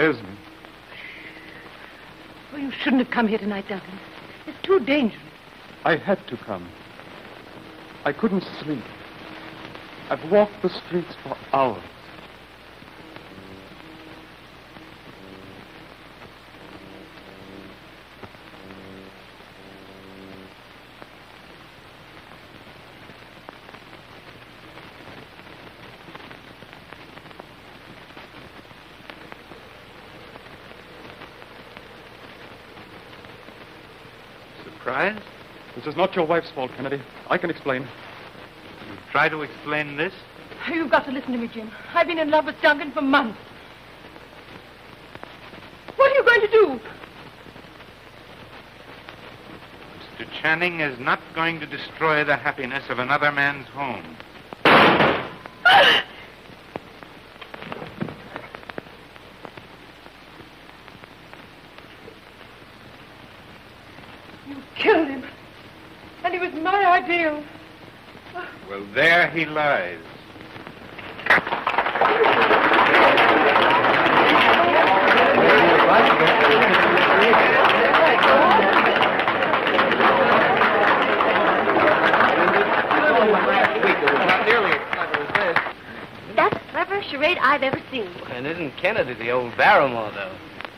Esme. Oh, you shouldn't have come here tonight, Duncan. It's too dangerous. I had to come. I couldn't sleep. I've walked the streets for hours. Surprised? This is not your wife's fault, Kennedy. I can explain. You try to explain this? You've got to listen to me, Jim. I've been in love with Duncan for months. What are you going to do? Mr. Channing is not going to destroy the happiness of another man's home. You killed him. And he was my ideal. Well, there he lies. That's the cleverest charade I've ever seen. And isn't Kennedy the old Barrymore, though?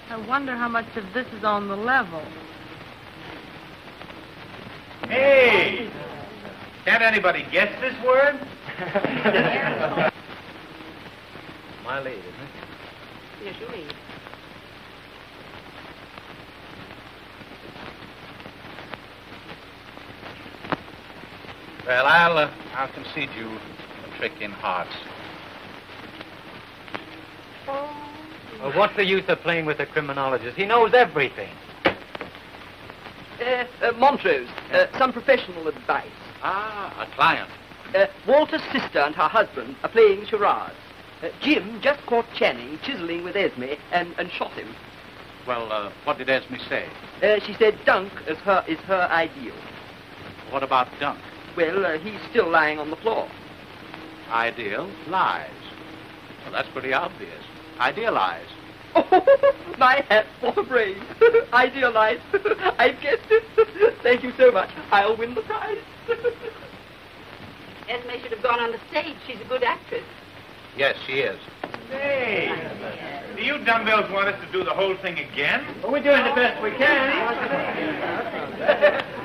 I wonder how much of this is on the level. Hey! Can't anybody guess this word? My lead, isn't it? Yes, you lead. Well, I'll concede you a trick in hearts. Well, what's the use of playing with a criminologist? He knows everything. Montrose, some professional advice. Ah, a client. Walter's sister and her husband are playing charades. Jim just caught Channing chiseling with Esme and shot him. Well, what did Esme say? She said Dunk is her ideal. What about Dunk? Well, he's still lying on the floor. Ideal lies. Well, that's pretty obvious. Idealize. Oh, my hat, what a brain. Idealized. I've guessed it. Thank you so much. I'll win the prize. Esme should have gone on the stage. She's a good actress. Yes, she is. Hey! Do you dumbbells want us to do the whole thing again? Well, we're doing the best we can.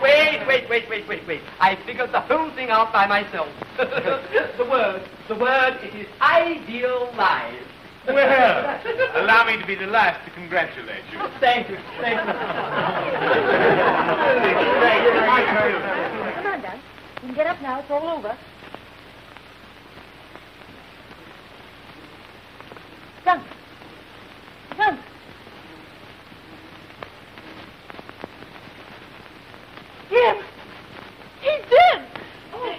Wait. I figured the whole thing out by myself. the word, it is idealized. Well, allow me to be the last to congratulate you. Thank you. Come on, Dunk. You can get up now. It's all over. Dunk. Jim! He's dead! Oh.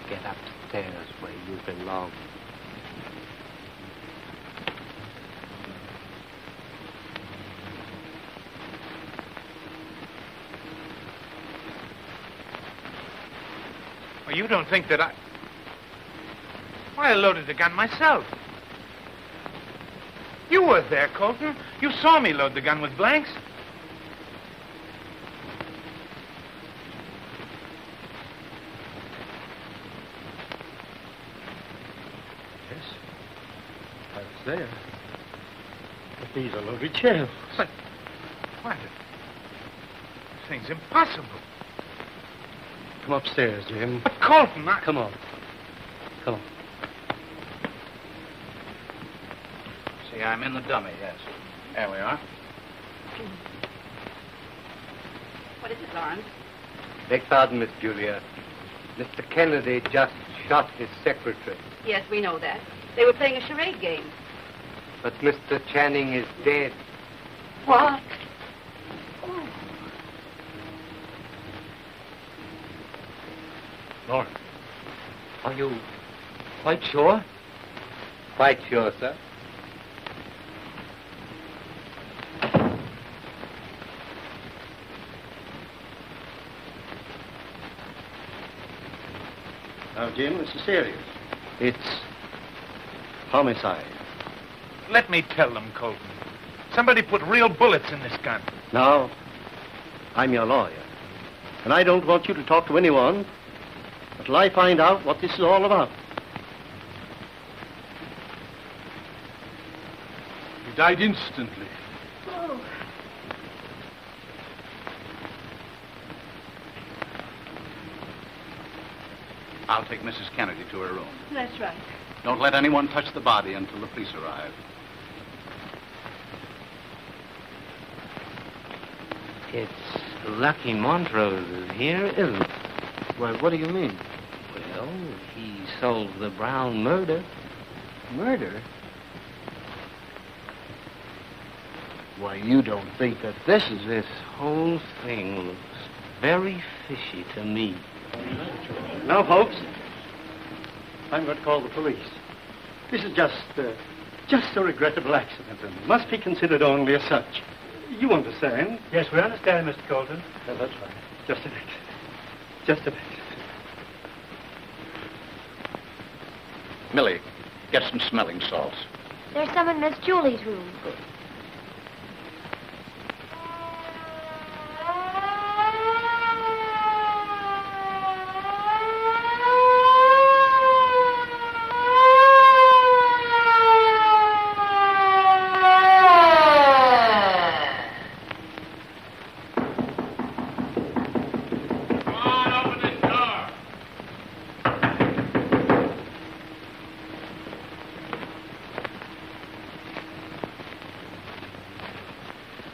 Get upstairs where you belong. Well, you don't think that Why, I loaded the gun myself. You were there, Colton. You saw me load the gun with blanks. Yes. I was there. But these are loaded shells. But why? This thing's impossible. Come upstairs, Jim. But Colton, Come on. See, I'm in the dummy, yes. There we are. What is it, Lawrence? Beg pardon, Miss Julia. Mr. Kennedy just shot his secretary. Yes, we know that. They were playing a charade game. But Mr. Channing is dead. What? Lawrence, are you quite sure? Quite sure, sir. Now, Jim, this is serious. It's homicide. Let me tell them, Colton. Somebody put real bullets in this gun. Now, I'm your lawyer, and I don't want you to talk to anyone until I find out what this is all about. He died instantly. Oh. I'll take Mrs. Kennedy to her room. That's right. Don't let anyone touch the body until the police arrive. It's lucky Montrose is here, isn't it? Well, what do you mean? Well, he solved the Brown murder. Murder? Why, you don't think that this is... This whole thing looks very fishy to me. Now, folks, I'm going to call the police. This is just a regrettable accident and must be considered only as such. You understand? Yes, we understand, Mr. Colton. Well, that's right. Just a bit. Just a bit. Millie, get some smelling salts. There's some in Miss Julie's room.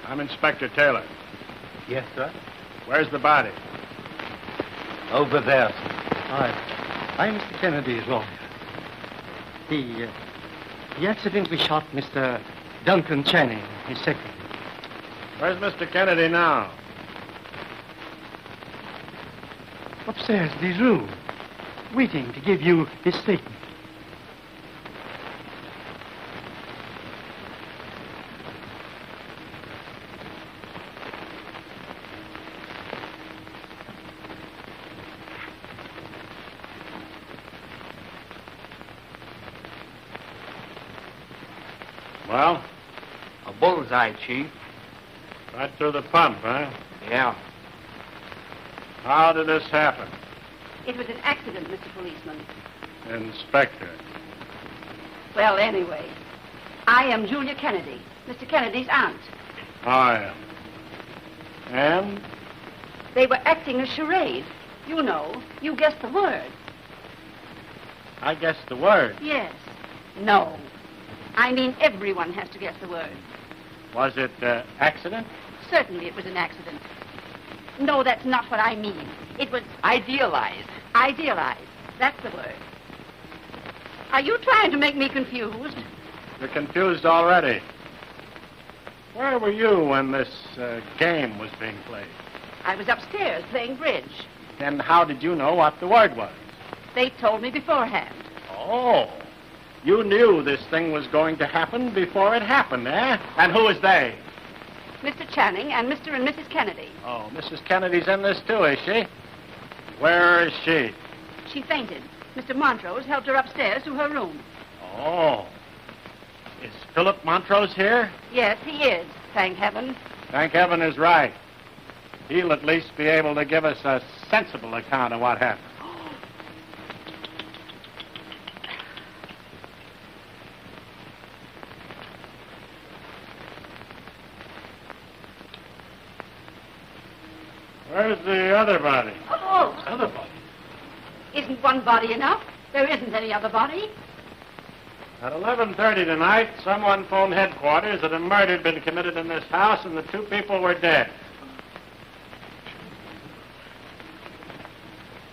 I'm Inspector Taylor. Yes, sir? Where's the body? Over there, sir. I'm Mr. Kennedy's lawyer. He accidentally shot Mr. Duncan Channing, his secretary. Where's Mr. Kennedy now? Upstairs in his room, waiting to give you his statement. Well, A bullseye, Chief. right through the pump, huh? Yeah. How did this happen? It was an accident, Mr. Policeman. Inspector. Well, anyway, I am Julia Kennedy, Mr. Kennedy's aunt. I am. And? They were acting a charade. You know, you guessed the word. I guessed the word. Yes. No. I mean, everyone has to guess the word. Was it accident? Certainly it was an accident. No, that's not what I mean. It was Idealized. idealized. That's the word. Are you trying to make me confused? You're confused already. Where were you when this game was being played? I was upstairs playing bridge. And how did you know what the word was? They told me beforehand. Oh. You knew this thing was going to happen before it happened, eh? And who was they? Mr. Channing and Mr. and Mrs. Kennedy. Oh, Mrs. Kennedy's in this too, is she? Where is she? She fainted. Mr. Montrose helped her upstairs to her room. Oh. Is Phillip Montrose here? Yes, he is, thank heaven. Thank heaven is right. He'll at least be able to give us a sensible account of what happened. Where's the other body? Oh, Other body? isn't one body enough? There isn't any other body. At 11:30 tonight, someone phoned headquarters that a murder had been committed in this house and the two people were dead.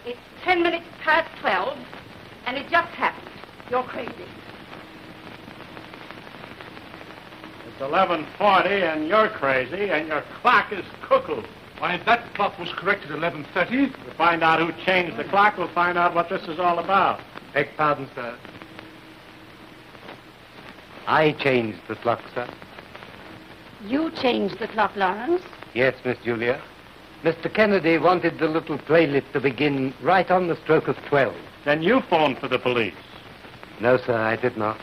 It's 10 minutes past 12, and it just happened. You're crazy. It's 11:40 and you're crazy and your clock is cuckoo. Why, that clock was correct at 11:30. To find out who changed the clock, we'll find out what this is all about. Beg pardon, sir. I changed the clock, sir. You changed the clock, Lawrence. Yes, Miss Julia. Mr. Kennedy wanted the little playlist to begin right on the stroke of 12. Then you phoned for the police. No, sir, I did not.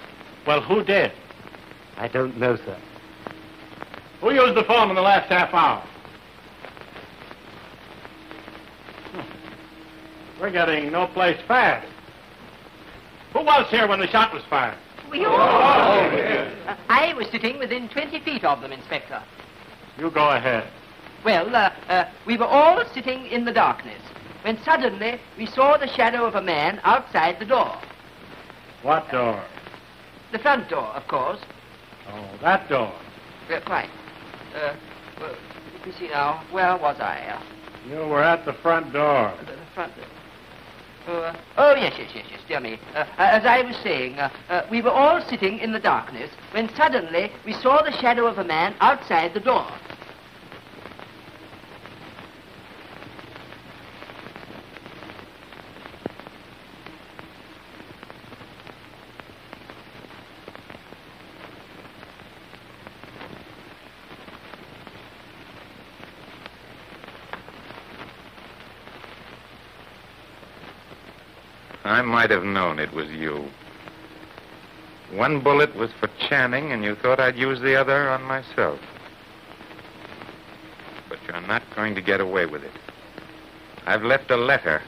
Well, who did? I don't know, sir. Who used the phone in the last half hour? We're getting no place fast. Who was here when the shot was fired? We all... I was sitting within 20 feet of them, Inspector. You go ahead. Well, we were all sitting in the darkness when suddenly we saw the shadow of a man outside the door. What door? The front door, of course. Oh, that door. Quite. Well, let me see now. Where was I? You were at the front door. The front door. Oh, yes, dear me. As I was saying, we were all sitting in the darkness when suddenly we saw the shadow of a man outside the door. I might have known it was you. One bullet was for Channing, and you thought I'd use the other on myself. But you're not going to get away with it. I've left a letter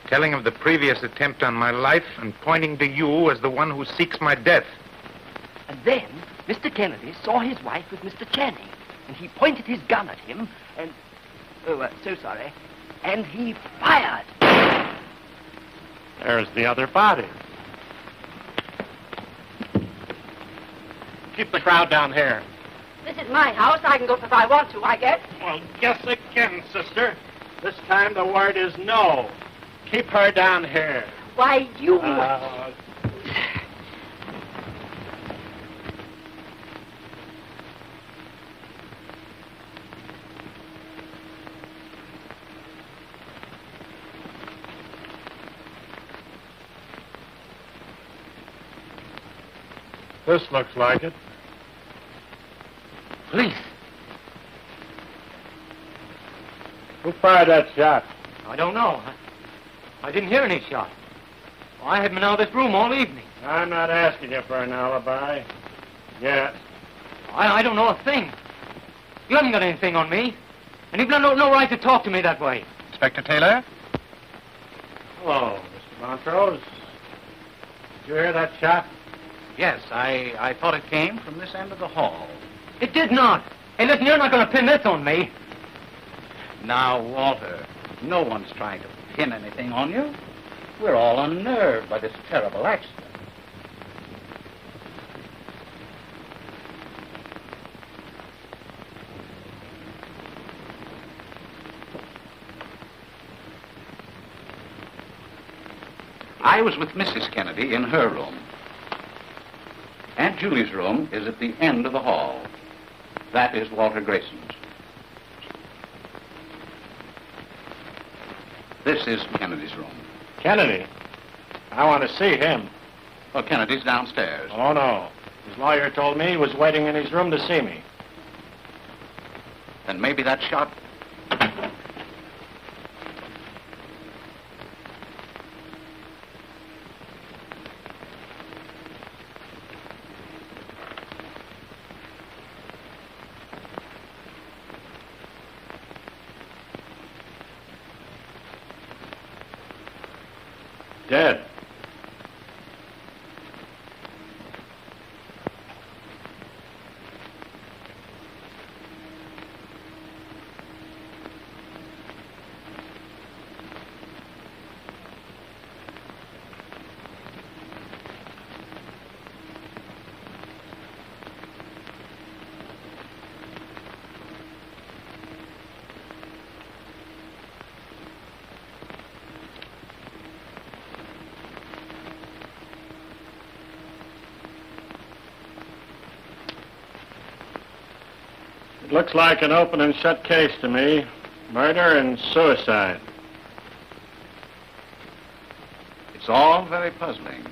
telling of the previous attempt on my life and pointing to you as the one who seeks my death. And then Mr. Kennedy saw his wife with Mr. Channing, and he pointed his gun at him, and... so sorry. And he fired. There's the other body. Keep the crowd down here. This is my house. I can go if I want to, I guess. Well, guess again, sister. This time the word is no. Keep her down here. Why, you... This looks like it. Police. Who fired that shot? I don't know. I didn't hear any shot. I haven't been out of this room all evening. I'm not asking you for an alibi. Yes. I don't know a thing. You haven't got anything on me. And you've got no right to talk to me that way. Inspector Taylor? Hello, Mr. Montrose. Did you hear that shot? Yes, I thought it came from this end of the hall. It did not. Hey, listen, you're not going to pin this on me. Now, Walter, no one's trying to pin anything on you. We're all unnerved by this terrible accident. I was with Mrs. Kennedy in her room. Aunt Julie's room is at the end of the hall. That is Walter Grayson's. This is Kennedy's room. Kennedy? I want to see him. Well, Kennedy's downstairs. Oh, no. His lawyer told me he was waiting in his room to see me. Then maybe that shot... Dead. It looks like an open and shut case to me. Murder and suicide. It's all very puzzling.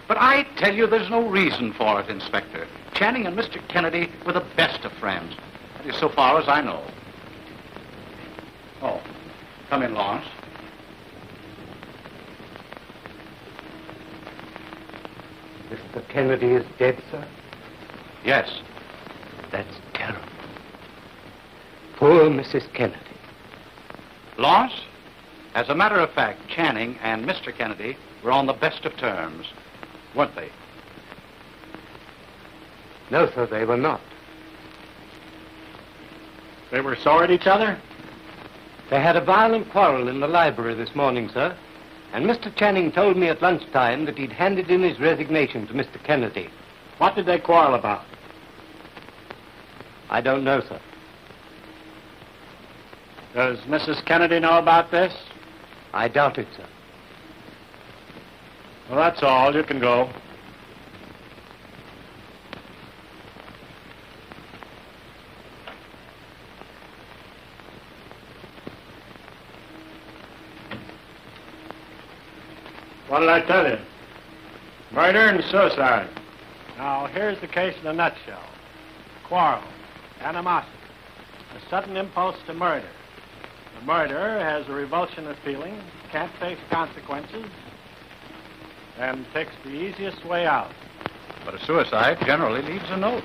But I tell you, there's no reason for it, Inspector. Channing and Mr. Kennedy were the best of friends. That is so far as I know. Oh, come in, Lawrence. Mr. Kennedy is dead, sir? Yes. That's terrible. Poor Mrs. Kennedy. Lawrence, as a matter of fact, Channing and Mr. Kennedy were on the best of terms, weren't they? No, sir, they were not. They were sore at each other? They had a violent quarrel in the library this morning, sir. And Mr. Channing told me at lunchtime that he'd handed in his resignation to Mr. Kennedy. What did they quarrel about? I don't know, sir. Does Mrs. Kennedy know about this? I doubt it, sir. Well, that's all. You can go. What did I tell you? Murder and suicide. Now, here's the case in a nutshell. Quarrel, animosity, a sudden impulse to murder. The murderer has a revulsion of feeling, can't face consequences, and takes the easiest way out. But a suicide generally leaves a note.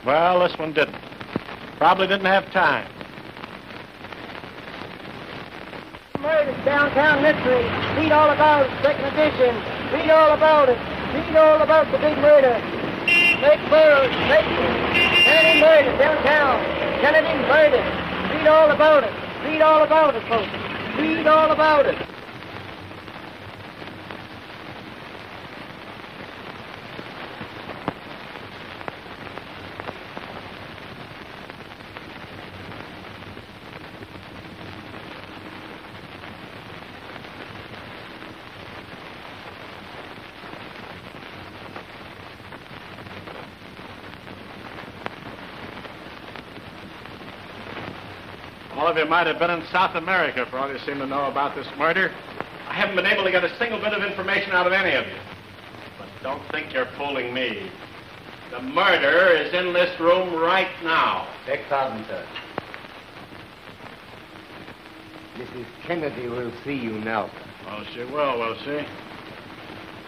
Well, this one didn't. Probably didn't have time. Murder, downtown mystery. Read all about it, second edition. Read all about it. Read all about the big murder. Make burrows, Kennedy murder, downtown. Kennedy murder. Read all about it. Read all about it, folks. Read all about it. All of you might have been in South America for all you seem to know about this murder. I haven't been able to get a single bit of information out of any of you. But don't think you're fooling me. The murderer is in this room right now. Beg pardon, sir. Mrs. Kennedy will see you now, sir. Oh, she will she?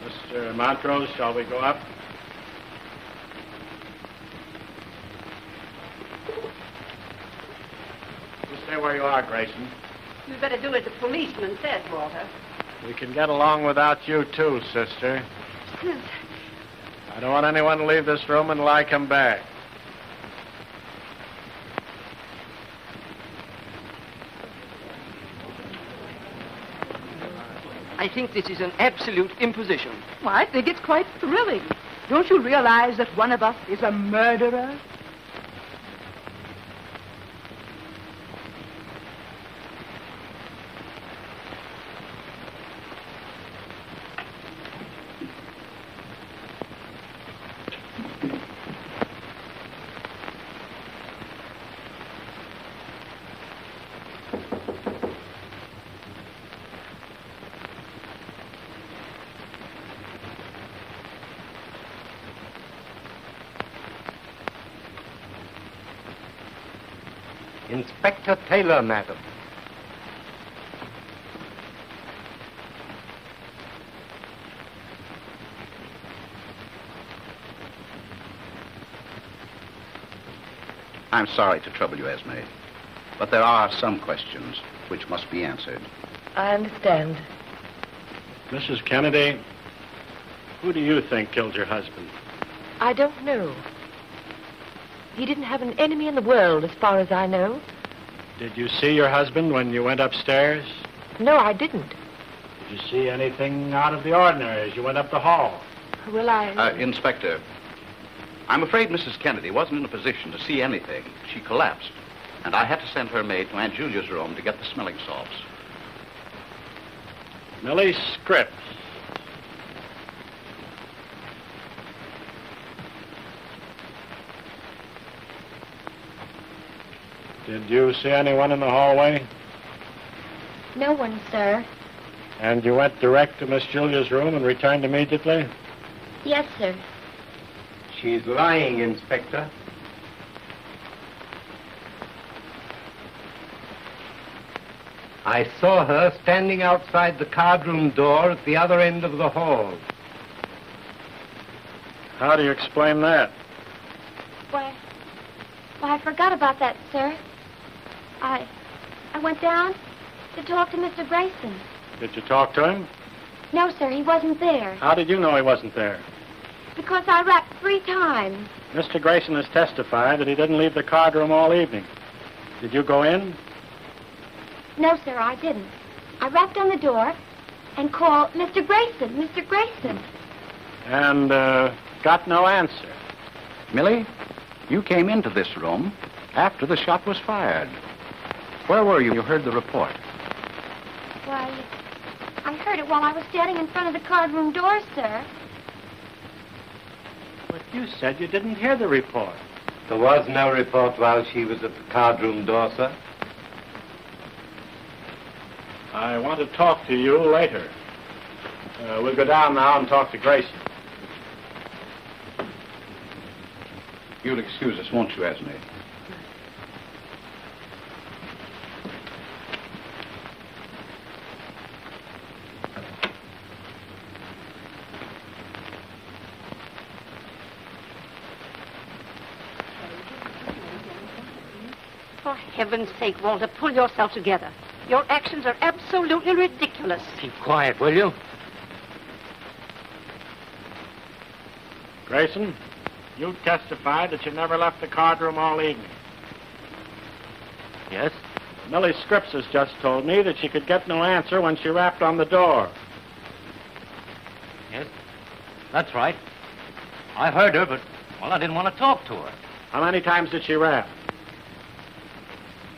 Mr. Montrose, shall we go up? You stay where you are, Grayson. You better do as the policeman says, Walter. We can get along without you, too, sister. I don't want anyone to leave this room until I come back. I think this is an absolute imposition. Well, I think it's quite thrilling. Don't you realize that one of us is a murderer? Inspector Taylor, madam. I'm sorry to trouble you, Esme, but there are some questions which must be answered. I understand. Mrs. Kennedy, who do you think killed your husband? I don't know. He didn't have an enemy in the world, as far as I know. Did you see your husband when you went upstairs? No, I didn't. Did you see anything out of the ordinary as you went up the hall? Well, Inspector, I'm afraid Mrs. Kennedy wasn't in a position to see anything. She collapsed, and I had to send her maid to Aunt Julia's room to get the smelling salts. Millie Scripps. Did you see anyone in the hallway? No one, sir. And you went direct to Miss Julia's room and returned immediately? Yes, sir. She's lying, Inspector. I saw her standing outside the cardroom door at the other end of the hall. How do you explain that? Why, I forgot about that, sir. I went down to talk to Mr. Grayson. Did you talk to him? No, sir, he wasn't there. How did you know he wasn't there? Because I rapped 3 times. Mr. Grayson has testified that he didn't leave the card room all evening. Did you go in? No, sir, I didn't. I rapped on the door and called Mr. Grayson, Mr. Grayson. And got no answer. Millie, you came into this room after the shot was fired. Where were you? You heard the report. Why, I heard it while I was standing in front of the card room door, sir. But you said you didn't hear the report. There was no report while she was at the cardroom door, sir. I want to talk to you later. We'll go down now and talk to Grayson. You'll excuse us, won't you, Esme? For heaven's sake, Walter, pull yourself together. Your actions are absolutely ridiculous. Keep quiet, will you? Grayson, you testified that you never left the card room all evening. Yes? Millie Scripps has just told me that she could get no answer when she rapped on the door. Yes? That's right. I heard her, but, well, I didn't want to talk to her. How many times did she rap?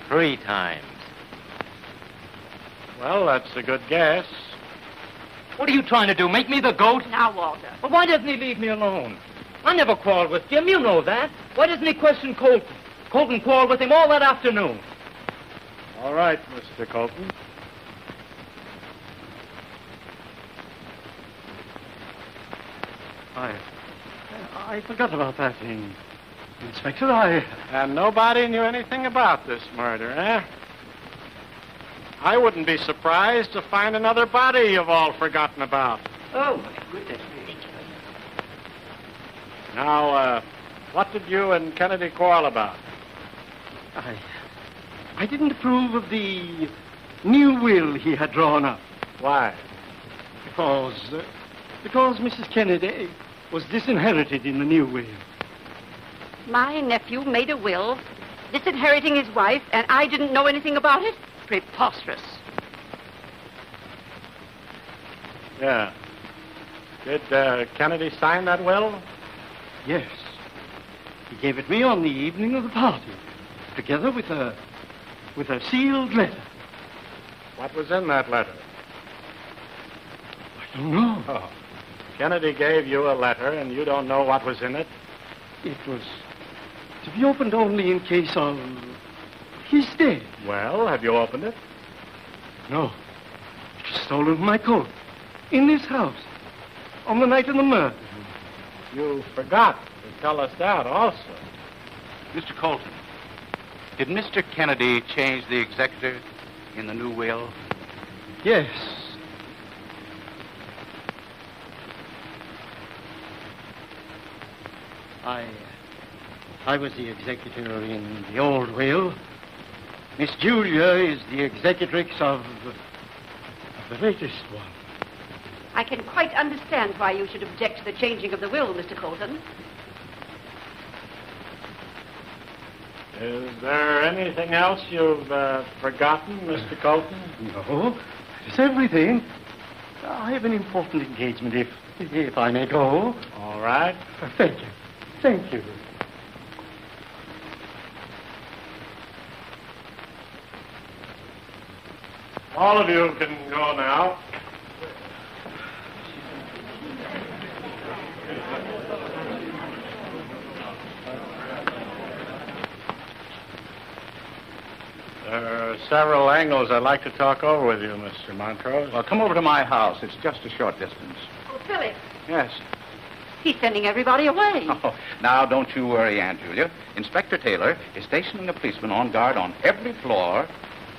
3 times. Well, that's a good guess. What are you trying to do, make me the goat? Now, Walter. But why doesn't he leave me alone? I never quarreled with Jim, you know that. Why doesn't he question Colton? Colton quarreled with him all that afternoon. All right, Mr. Colton. I forgot about that, Inspector. And nobody knew anything about this murder, eh? I wouldn't be surprised to find another body you've all forgotten about. Oh, my goodness me. Now, what did you and Kennedy quarrel about? I didn't approve of the new will he had drawn up. Why? Because Mrs. Kennedy was disinherited in the new will. My nephew made a will, disinheriting his wife, and I didn't know anything about it? Preposterous. Yeah. Did Kennedy sign that will? Yes. He gave it me on the evening of the party, together with a sealed letter. What was in that letter? I don't know. Oh. Kennedy gave you a letter, and you don't know what was in it? It was to be opened only in case of his death. Well, have you opened it? No. It was stolen from my coat, in this house, on the night of the murder. You forgot to tell us that also. Mr. Colton, did Mr. Kennedy change the executor in the new will? Yes. I was the executor in the old will. Miss Julia is the executrix of the latest one. I can quite understand why you should object to the changing of the will, Mr. Colton. Is there anything else you've forgotten, Mr. Colton? No, it's everything. I have an important engagement, if I may go. All right. Thank you. Thank you. All of you can go now. There are several angles I'd like to talk over with you, Mr. Montrose. Well, come over to my house. It's just a short distance. Oh, Philip. Yes. He's sending everybody away. Oh, now, don't you worry, Aunt Julia. Inspector Taylor is stationing a policeman on guard on every floor,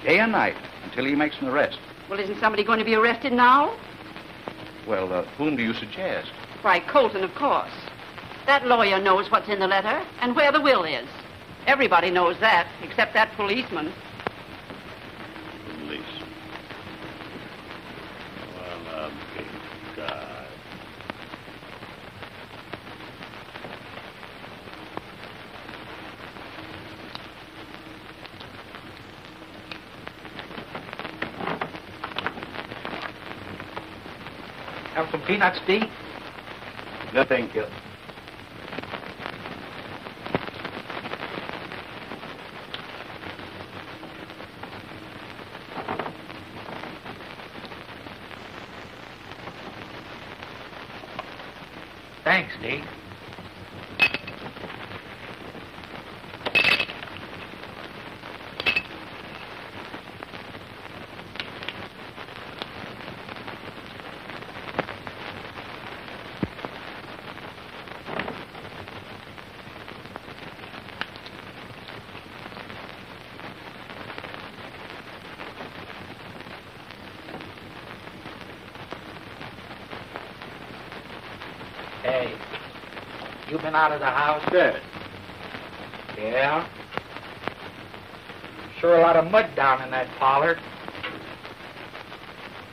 day and night, until he makes an arrest. Well, isn't somebody going to be arrested now? Well, whom do you suggest? Why, Colton, of course. That lawyer knows what's in the letter and where the will is. Everybody knows that, except that policeman. Police. Well, a big guy. Have some peanuts, Dee? No, thank you. Thanks, Dee. Hey, you been out of the house? Dead. Yeah? Sure a lot of mud down in that parlor.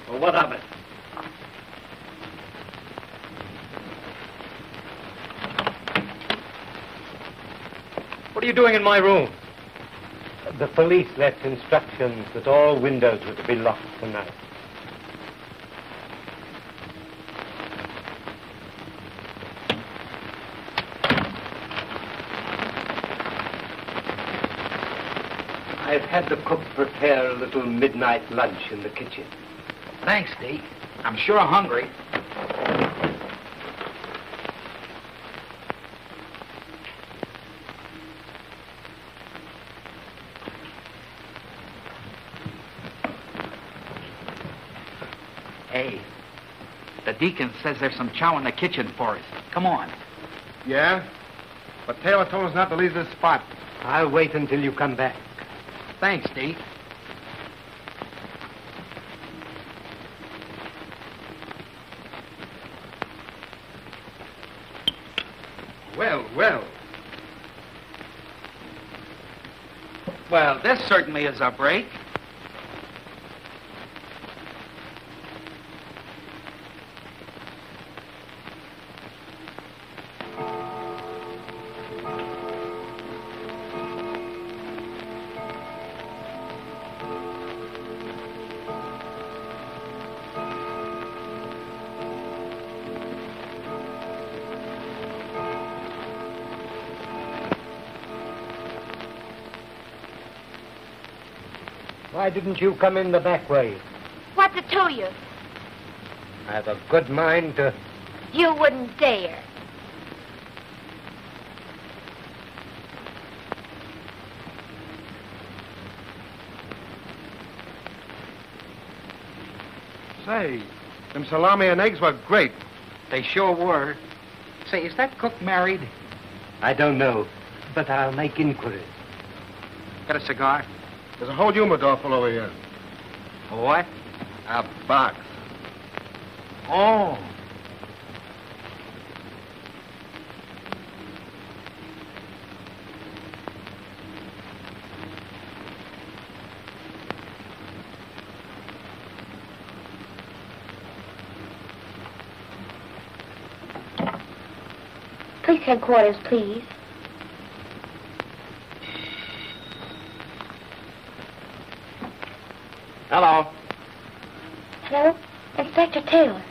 Well, what of it? What are you doing in my room? The police left instructions that all windows were to be locked tonight. I've had the cook prepare a little midnight lunch in the kitchen. Thanks, Dee. I'm sure hungry. Hey, the deacon says there's some chow in the kitchen for us. Come on. Yeah? But Taylor told us not to leave this spot. I'll wait until you come back. Thanks, Dee. Well, well. Well, this certainly is a break. Why didn't you come in the back way? What's it to you? I have a good mind to... You wouldn't dare. Say, them salami and eggs were great. They sure were. Say, is that cook married? I don't know, but I'll make inquiries. Got a cigar? There's a whole humidor full over here. A what? A box. Oh. Police headquarters, please. Hello. Hello? Inspector Taylor.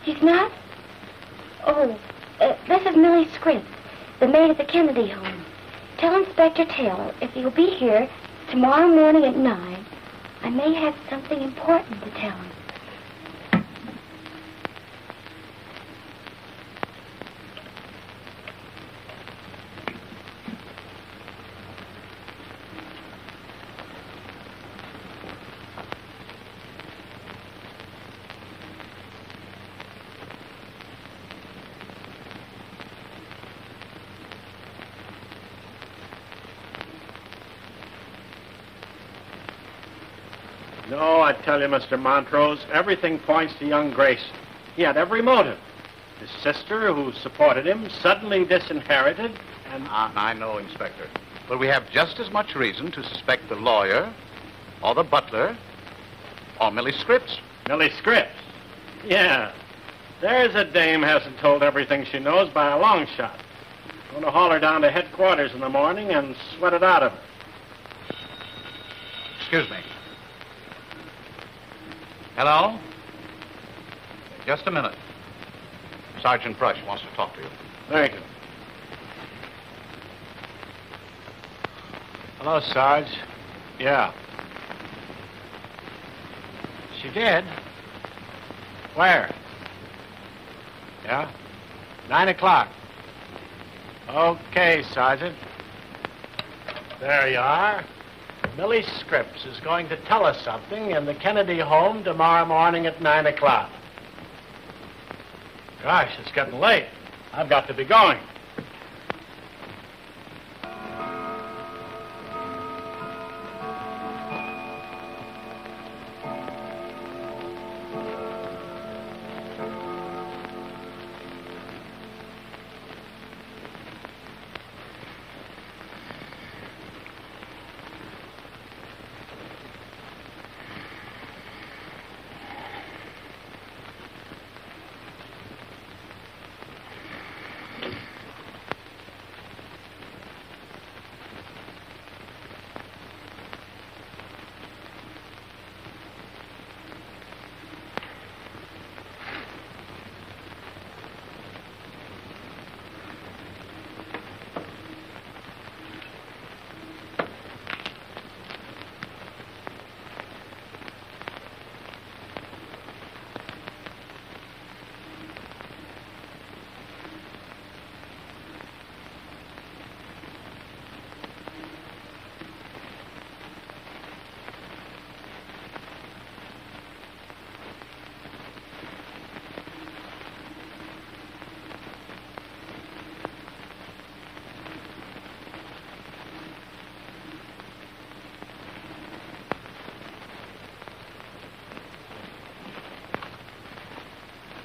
He's not? Oh, this is Millie Scripps, the maid at the Kennedy home. Tell Inspector Taylor if he'll be here tomorrow morning at 9, I may have something important to tell him. No, I tell you, Mr. Montrose, everything points to young Grayson. He had every motive. His sister, who supported him, suddenly disinherited, and... I know, Inspector. But we have just as much reason to suspect the lawyer, or the butler, or Millie Scripps. Millie Scripps? Yeah. There's a dame hasn't told everything she knows by a long shot. Going to haul her down to headquarters in the morning and sweat it out of her. Excuse me. Hello? Just a minute. Sergeant Brush wants to talk to you. Thank you. Hello, Sarge. Yeah. She did? Where? Yeah? 9 o'clock. Okay, Sergeant. There you are. Millie Scripps is going to tell us something in the Kennedy home tomorrow morning at 9 o'clock. Gosh, it's getting late. I've got to be going.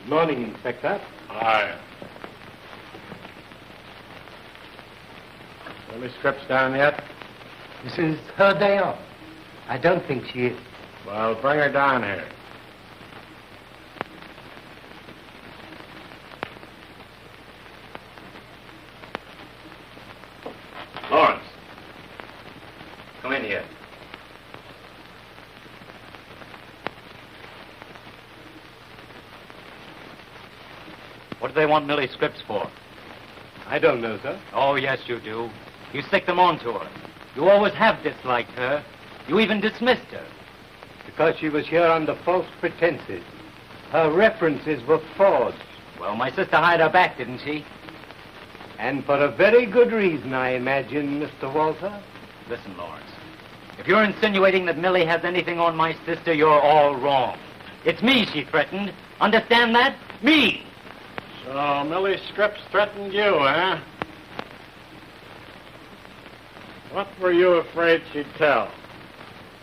Morning, Inspector. Hi. Millie Scripps down yet? This is her day off. I don't think she is. Well, bring her down here. Lawrence. Come in here. What do they want Millie Scripps for? I don't know, sir. Oh, yes, you do. You stick them on to her. You always have disliked her. You even dismissed her. Because she was here under false pretenses. Her references were forged. Well, my sister hired her back, didn't she? And for a very good reason, I imagine, Mr. Walter. Listen, Lawrence. If you're insinuating that Millie has anything on my sister, you're all wrong. It's me she threatened. Understand that? Me! So Millie Scripps threatened you, huh? What were you afraid she'd tell?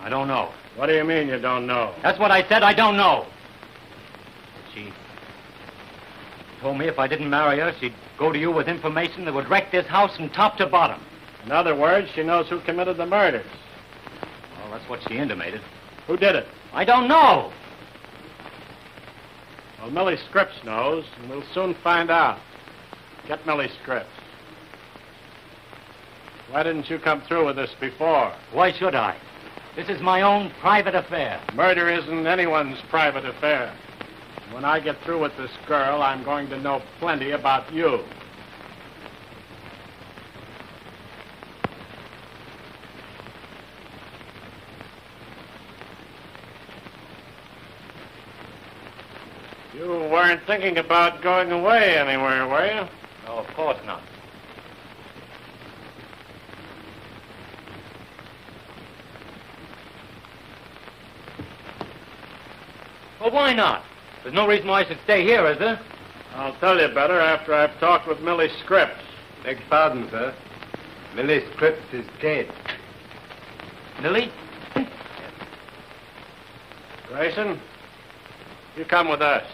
I don't know. What do you mean you don't know? That's what I said. I don't know. She told me if I didn't marry her, she'd go to you with information that would wreck this house from top to bottom. In other words, she knows who committed the murders. Well, that's what she intimated. Who did it? I don't know. Well, Millie Scripps knows, and we'll soon find out. Get Millie Scripps. Why didn't you come through with this before? Why should I? This is my own private affair. Murder isn't anyone's private affair. When I get through with this girl, I'm going to know plenty about you. You weren't thinking about going away anywhere, were you? No, of course not. Well, why not? There's no reason why I should stay here, is there? I'll tell you better after I've talked with Millie Scripps. Beg pardon, sir. Millie Scripps is dead. Millie? Grayson, you come with us.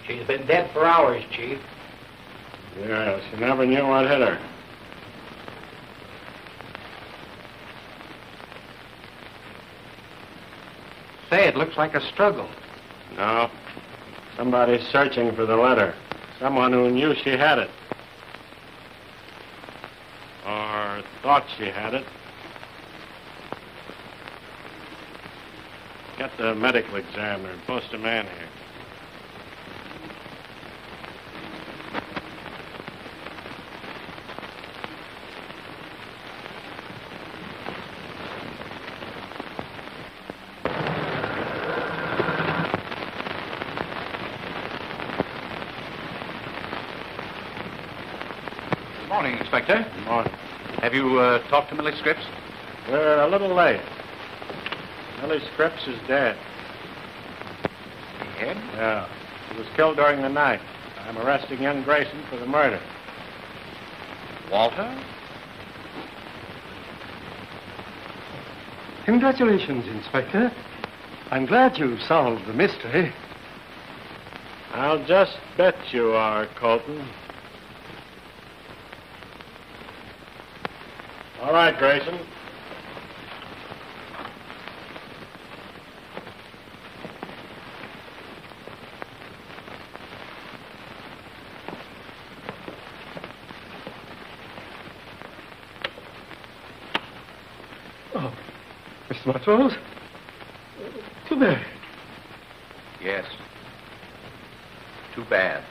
She's been dead for hours, Chief. Yes, you never knew what hit her. Say, it looks like a struggle. No. Somebody's searching for the letter. Someone who knew she had it. Or thought she had it. Get the medical examiner and post a man here. Good morning, Inspector. Good morning. Have you talked to Millie Scripps? We're a little late. Millie Scripps is dead. Dead? Yeah. She was killed during the night. I'm arresting young Grayson for the murder. Walter? Congratulations, Inspector. I'm glad you solved the mystery. I'll just bet you are, Colton. All right, Grayson. Oh, Mr. Montrose? Too bad. Yes. Too bad.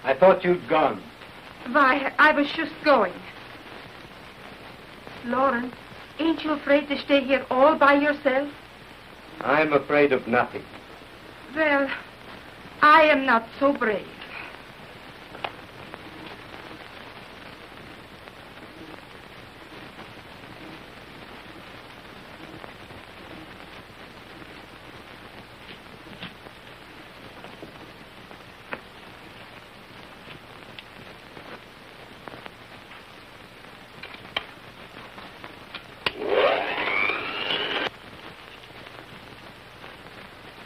I thought you'd gone. Why, I was just going. Lauren, ain't you afraid to stay here all by yourself? I'm afraid of nothing. Well, I am not so brave.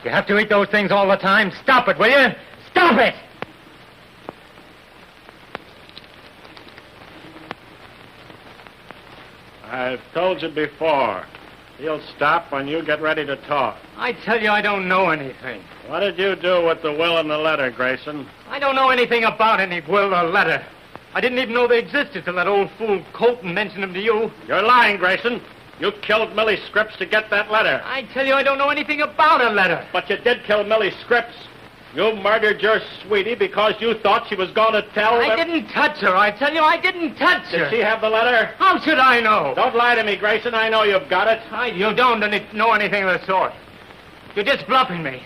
You have to eat those things all the time. Stop it, will you? Stop it! I've told you before. He'll stop when you get ready to talk. I tell you, I don't know anything. What did you do with the will and the letter, Grayson? I don't know anything about any will or letter. I didn't even know they existed till that old fool Colton mentioned them to you. You're lying, Grayson. You killed Millie Scripps to get that letter. I tell you, I don't know anything about a letter. But you did kill Millie Scripps. You murdered your sweetie because you thought she was going to tell... I didn't touch her. I tell you, I didn't touch her. Did she have the letter? How should I know? Don't lie to me, Grayson. I know you've got it. You don't know anything of the sort. You're just bluffing me.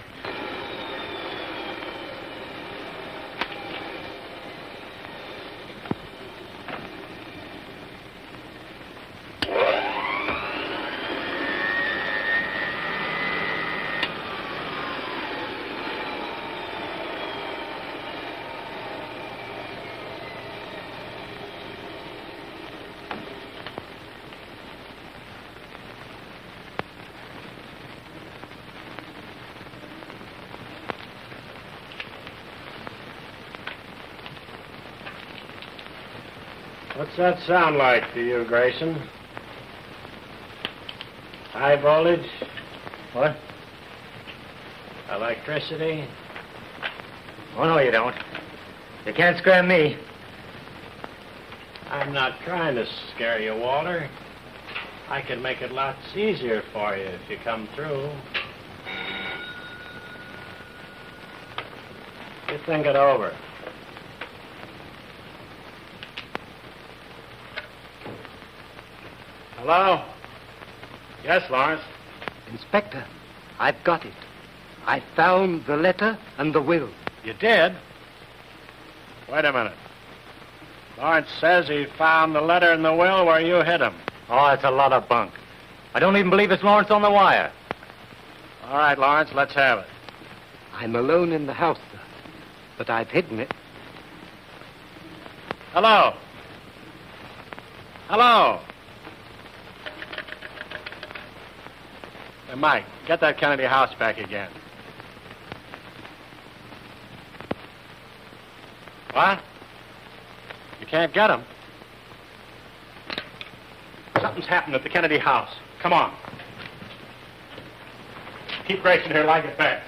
What's that sound like to you, Grayson? High voltage? What? Electricity? Oh, no, you don't. You can't scare me. I'm not trying to scare you, Walter. I can make it lots easier for you if you come through. You think it over. Hello? Yes, Lawrence. Inspector, I've got it. I found the letter and the will. You did? Wait a minute. Lawrence says he found the letter and the will where you hid him. Oh, that's a lot of bunk. I don't even believe it's Lawrence on the wire. All right, Lawrence, let's have it. I'm alone in the house, sir, but I've hidden it. Hello? Hello? Hey, Mike, get that Kennedy house back again. What? You can't get him? Something's happened at the Kennedy house. Come on. Keep Grayson here till I get back.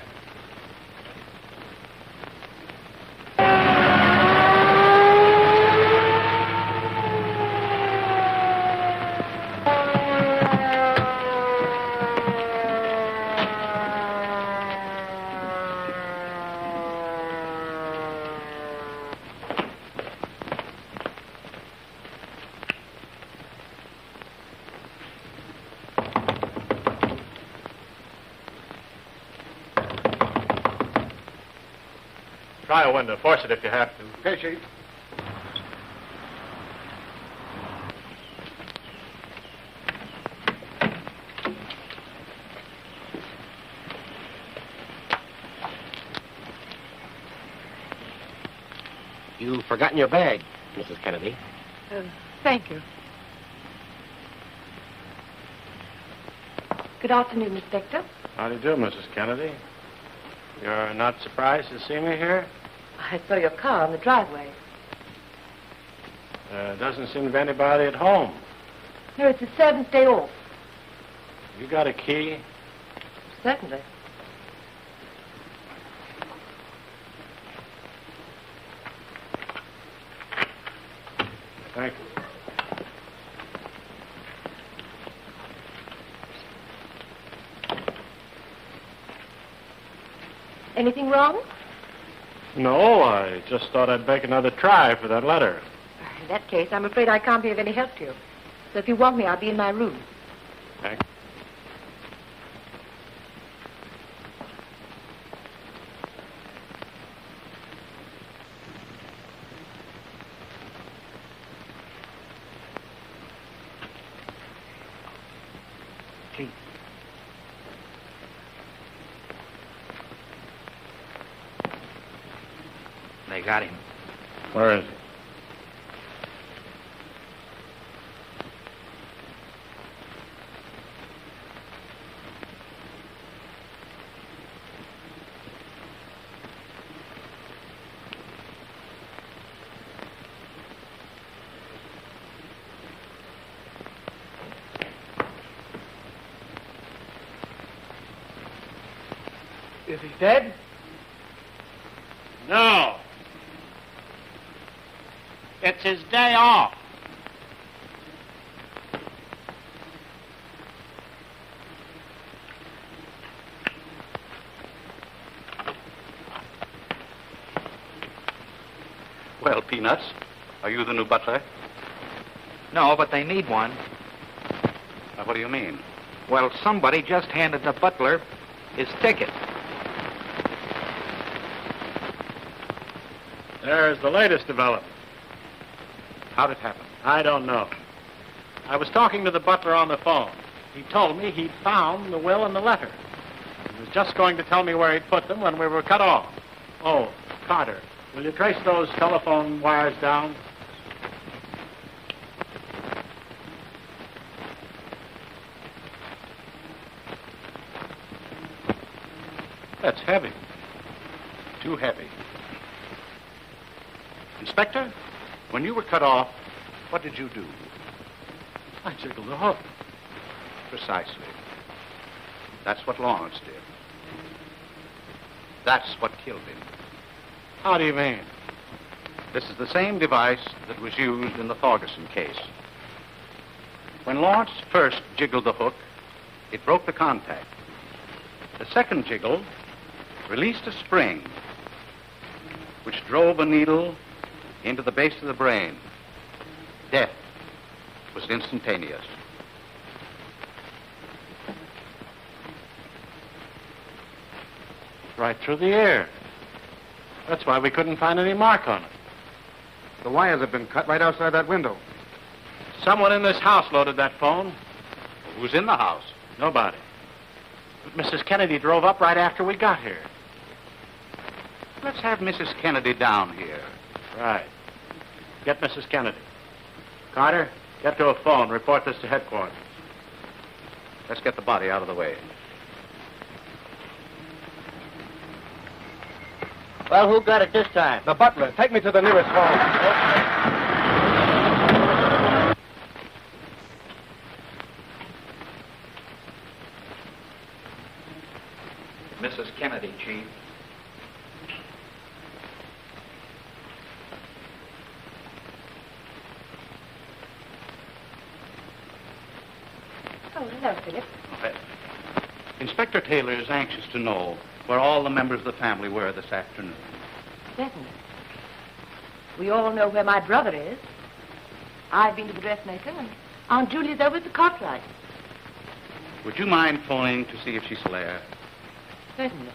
Try a window. Force it if you have to. Okay, Chief. You've forgotten your bag, Mrs. Kennedy. Thank you. Good afternoon, Inspector. How do you do, Mrs. Kennedy? You're not surprised to see me here? I saw your car in the driveway. Doesn't seem to be anybody at home. No, it's the servant's day off. You got a key? Certainly. Thank you. Anything wrong? No, I just thought I'd make another try for that letter. In that case, I'm afraid I can't be of any help to you. So if you want me, I'll be in my room. Thank you. Please. They got him. Where is he? Is he dead? No. It's his day off. Well, Peanuts, are you the new butler? No, but they need one. What do you mean? Well, somebody just handed the butler his ticket. There's the latest development. How'd it happen? I don't know. I was talking to the butler on the phone. He told me he'd found the will and the letter. He was just going to tell me where he'd put them when we were cut off. Oh, Carter, will you trace those telephone wires down? That's heavy. Too heavy. Inspector, when you were cut off, what did you do? I jiggled the hook. Precisely. That's what Lawrence did. That's what killed him. How do you mean? This is the same device that was used in the Thorgerson case. When Lawrence first jiggled the hook, it broke the contact. The second jiggle released a spring, which drove a needle into the base of the brain. Death was instantaneous. Right through the ear. That's why we couldn't find any mark on it. The wires have been cut right outside that window. Someone in this house loaded that phone. Who's in the house? Nobody. But Mrs. Kennedy drove up right after we got here. Let's have Mrs. Kennedy down here. Right. Get Mrs. Kennedy. Carter, get to a phone. Report this to headquarters. Let's get the body out of the way. Well, who got it this time? The butler. Take me to the nearest phone. Mrs. Kennedy, Chief. Oh, hello, Philip. Inspector Taylor is anxious to know where all the members of the family were this afternoon. Certainly. We all know where my brother is. I've been to the dressmaker, and Aunt Julia's over at the Cartwright. Would you mind phoning to see if she's there? Certainly.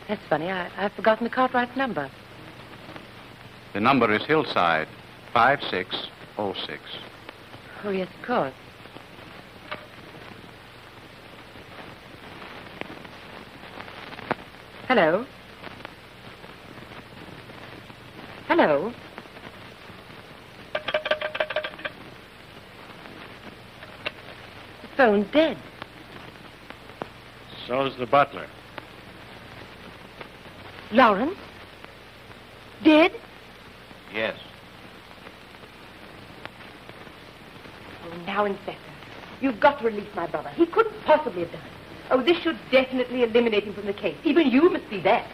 That's funny. I've forgotten the Cartwright's number. The number is Hillside 5606. Oh, yes, of course. Hello? Hello? The phone's dead. So's the butler. Lawrence? Dead? Yes. Oh, now, Inspector, you've got to release my brother. He couldn't possibly have done it. Oh, this should definitely eliminate him from the case. Even you must see that.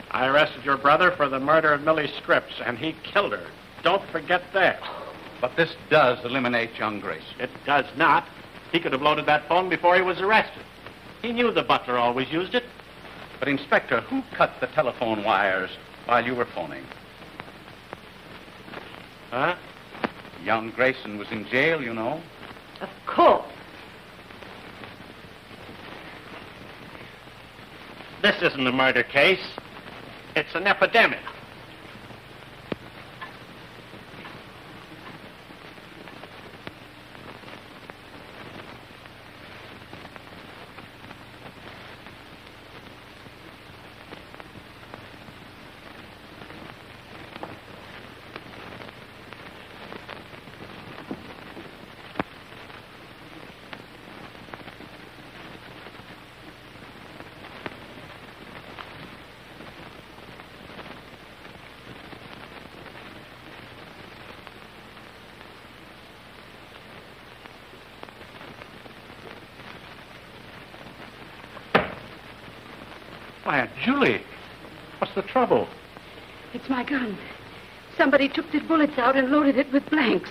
I arrested your brother for the murder of Millie Scripps, and he killed her. Don't forget that. But this does eliminate young Grace. It does not. He could have loaded that phone before he was arrested. He knew the butler always used it. But, Inspector, who cut the telephone wires while you were phoning? Huh? Young Grayson was in jail, you know. Of course. This isn't a murder case. It's an epidemic. Why, Aunt Julie, what's the trouble? It's my gun. Somebody took the bullets out and loaded it with blanks.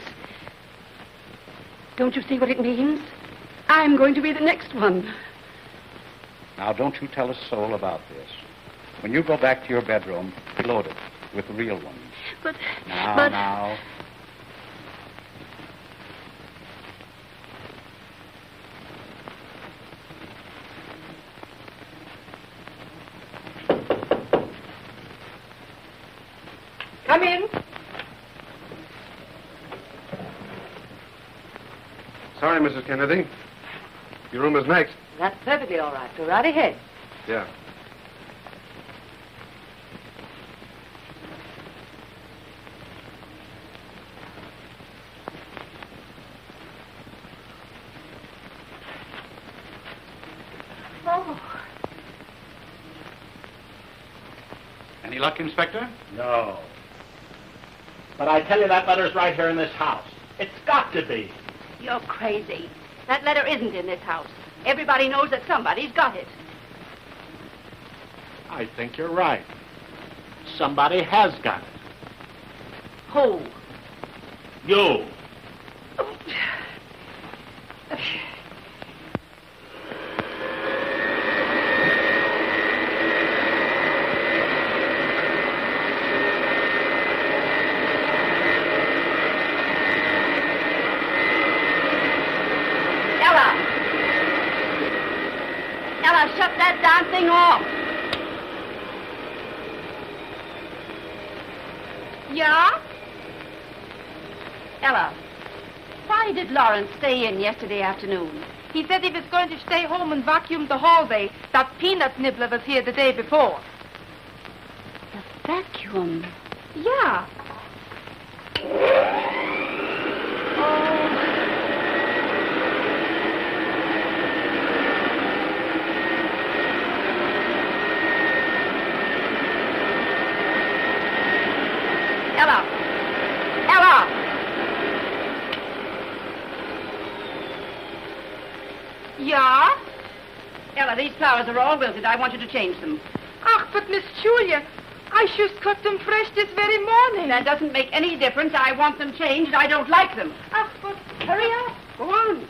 Don't you see what it means? I'm going to be the next one. Now, don't you tell a soul about this. When you go back to your bedroom, load it with the real ones. But... Now. Come in. Sorry, Mrs. Kennedy. Your room is next. That's perfectly all right. Go right ahead. Yeah. Oh. Any luck, Inspector? No. But I tell you, that letter's right here in this house. It's got to be. You're crazy. That letter isn't in this house. Everybody knows that somebody's got it. I think you're right. Somebody has got it. Who? You. Ella, shut that darn thing off. Yeah? Ella, why did Lawrence stay in yesterday afternoon? He said he was going to stay home and vacuum the hallway. That peanut nibbler was here the day before. The vacuum? Yeah. Ella! Ella! Yeah? Ella, these flowers are all wilted. I want you to change them. Ach, but Miss Julia, I just cut them fresh this very morning. That doesn't make any difference. I want them changed. I don't like them. Ach, but... Hurry up. Go on.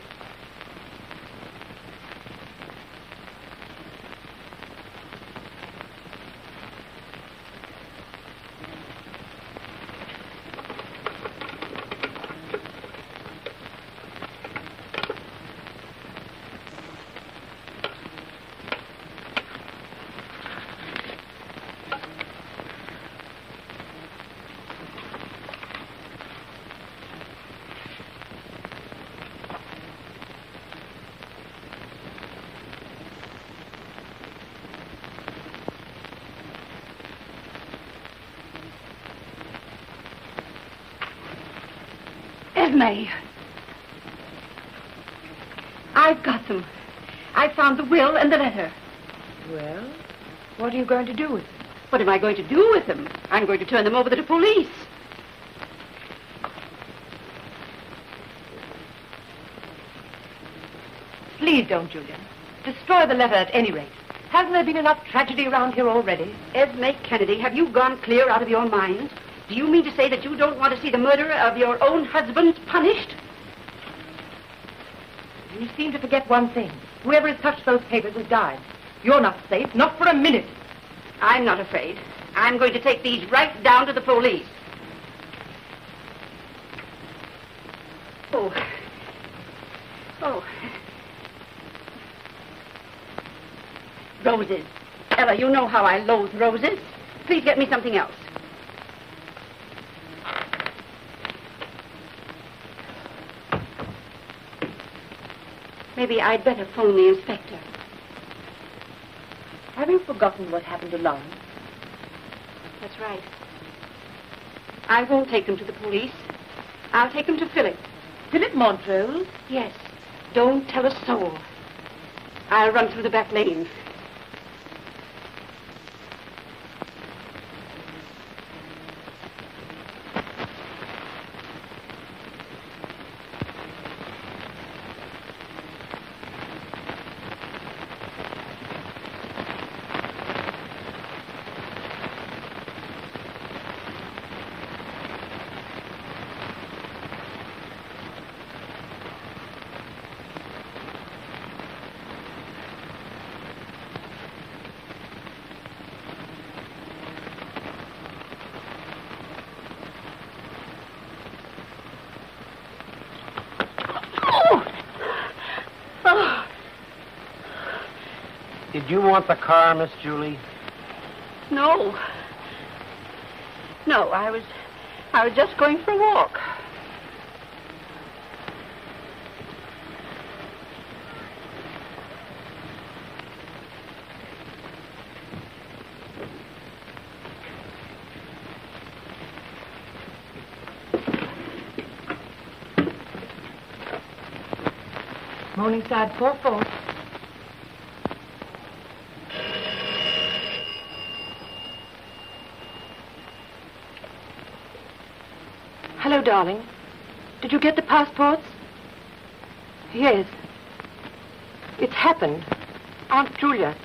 Esme. I've got them. I found the will and the letter. Well, what are you going to do with them? What am I going to do with them? I'm going to turn them over to the police. Please don't, Julia. Destroy the letter at any rate. Hasn't there been enough tragedy around here already? Esme Kennedy, have you gone clear out of your mind? Do you mean to say that you don't want to see the murderer of your own husband punished? You seem to forget one thing. Whoever has touched those papers has died. You're not safe, not for a minute. I'm not afraid. I'm going to take these right down to the police. Oh. Oh. Roses. Ella, you know how I loathe roses. Please get me something else. Maybe I'd better phone the inspector. Have you forgotten what happened to Lawrence? That's right. I won't take them to the police. I'll take them to Phillip. Phillip Montrose? Yes. Don't tell a soul. I'll run through the back lane. Did you want the car, Miss Julie? No. No, I was just going for a walk. Morningside 4-4. Hello, darling. Did you get the passports? Yes. It's happened. Aunt Julia.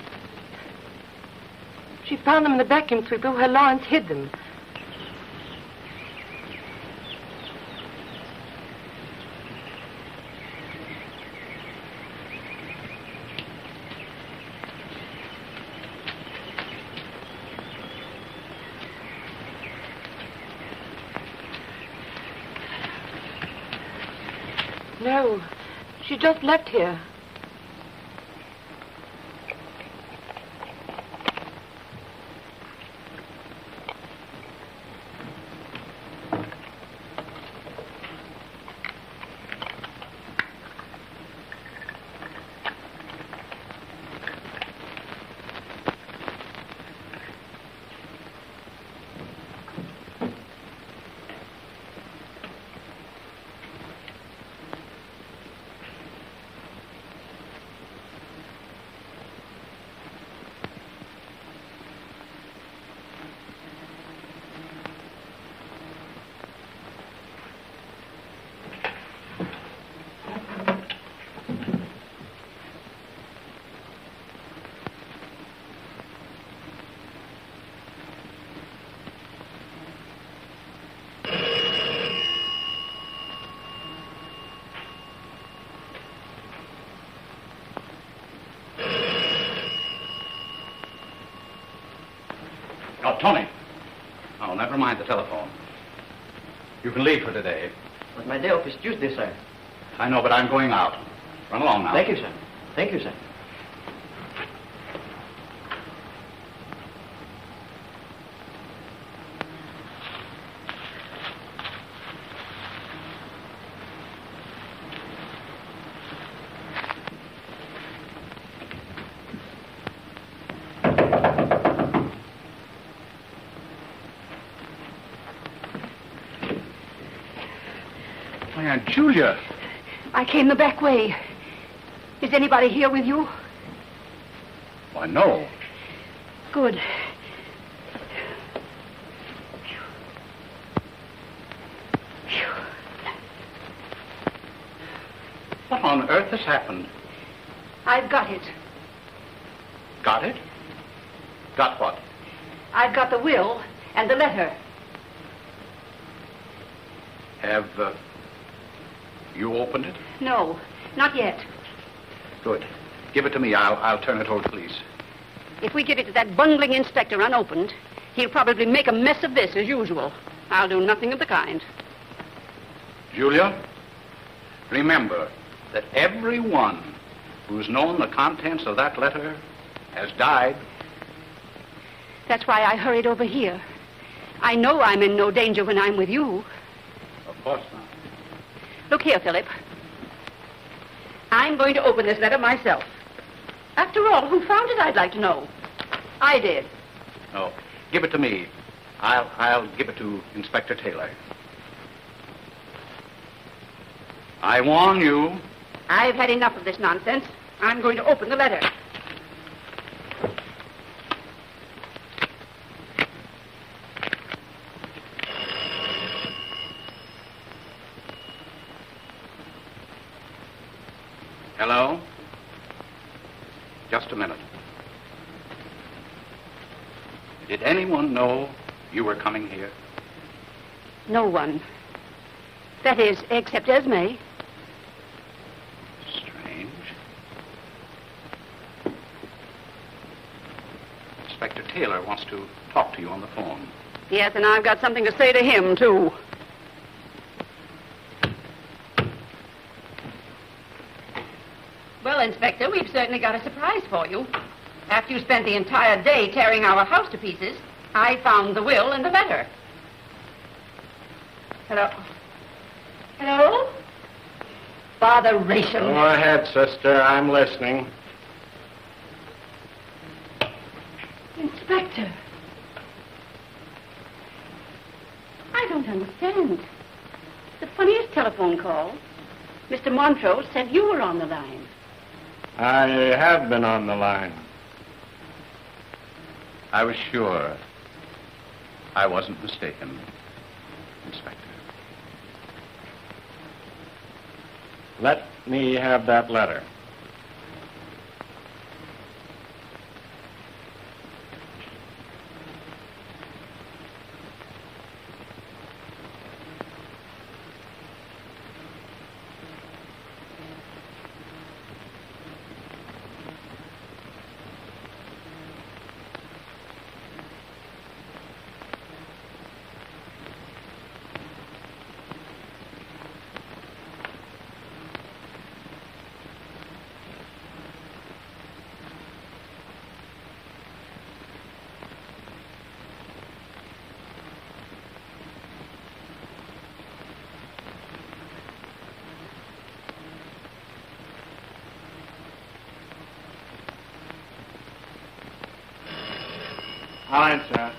She found them in the vacuum sweeper where Lawrence hid them. No, she just left here. Oh, Tony. Oh, never mind the telephone. You can leave for today. But my day off is Tuesday, sir. I know, but I'm going out. Run along now. Thank you, sir. Thank you, sir. My Aunt Julia. I came the back way. Is anybody here with you? Why, no. Good. What on earth has happened? I've got it. Got it? Got what? I've got the will and the letter. Have you opened it? No, not yet. Good. Give it to me. I'll turn it over to police. If we give it to that bungling inspector unopened, he'll probably make a mess of this as usual. I'll do nothing of the kind. Julia, remember that everyone who's known the contents of that letter has died. That's why I hurried over here. I know I'm in no danger when I'm with you. Of course not. Look here, Philip. I'm going to open this letter myself. After all, who found it, I'd like to know. I did. No, give it to me. I'll give it to Inspector Taylor. I warn you. I've had enough of this nonsense. I'm going to open the letter. Hello? Just a minute. Did anyone know you were coming here? No one. That is, except Esme. Strange. Inspector Taylor wants to talk to you on the phone. Yes, and I've got something to say to him, too. Well, Inspector, we've certainly got a surprise for you. After you spent the entire day tearing our house to pieces, I found the will and the letter. Hello? Hello? Botheration. Go ahead, sister. I'm listening. Inspector. I don't understand. The funniest telephone call. Mr. Montrose said you were on the line. I have been on the line. I was sure I wasn't mistaken, Inspector. Let me have that letter. I'll answer.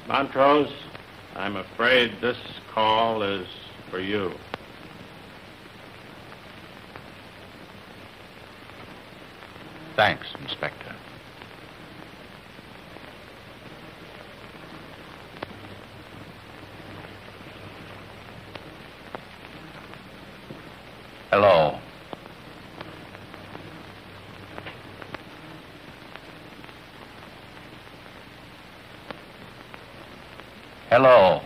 Montrose, I'm afraid this call is for you. Thanks, Inspector. Hello. Hello.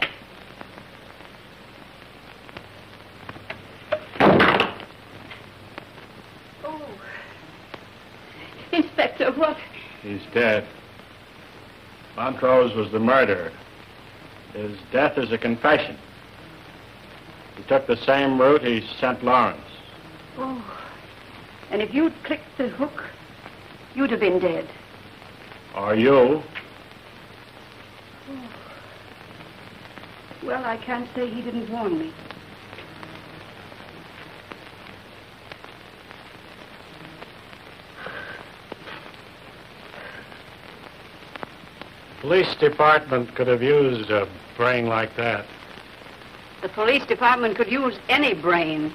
Oh. Inspector, what? He's dead. Montrose was the murderer. His death is a confession. He took the same route he sent Lawrence. Oh. And if you'd clicked the hook, you'd have been dead. Or you. Oh. Well, I can't say he didn't warn me. Police department could have used a brain like that. The police department could use any brain.